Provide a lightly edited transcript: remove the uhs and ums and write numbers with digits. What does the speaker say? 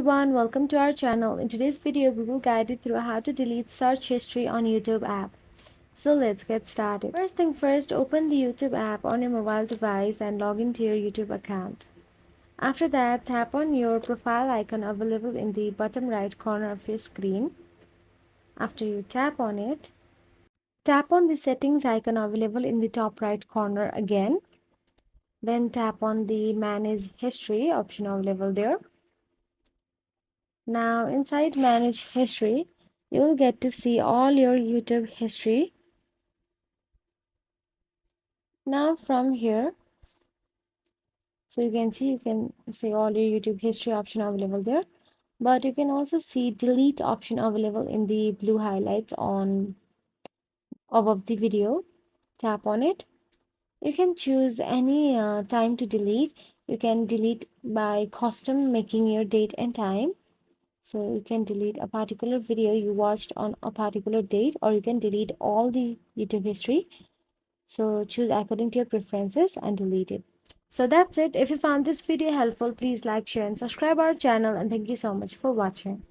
everyone, welcome to our channel. In today's video, we will guide you through how to delete search history on YouTube app. So let's get started. First thing first, open the YouTube app on your mobile device and log into your YouTube account. After that, tap on your profile icon available in the bottom right corner of your screen. After you tap on it, tap on the settings icon available in the top right corner again. Then tap on the manage history option available there. Now inside manage history, you'll get to see all your YouTube history. Now from here, so you can see all your YouTube history option available there, but you can also see delete option available in the blue highlights on above the video. Tap on it. You can choose any time to delete. You can delete by custom making your date and time. So you can delete a particular video you watched on a particular date, or you can delete all the YouTube history. So choose according to your preferences and delete it. So that's it. If you found this video helpful, please like, share and subscribe our channel, and thank you so much for watching.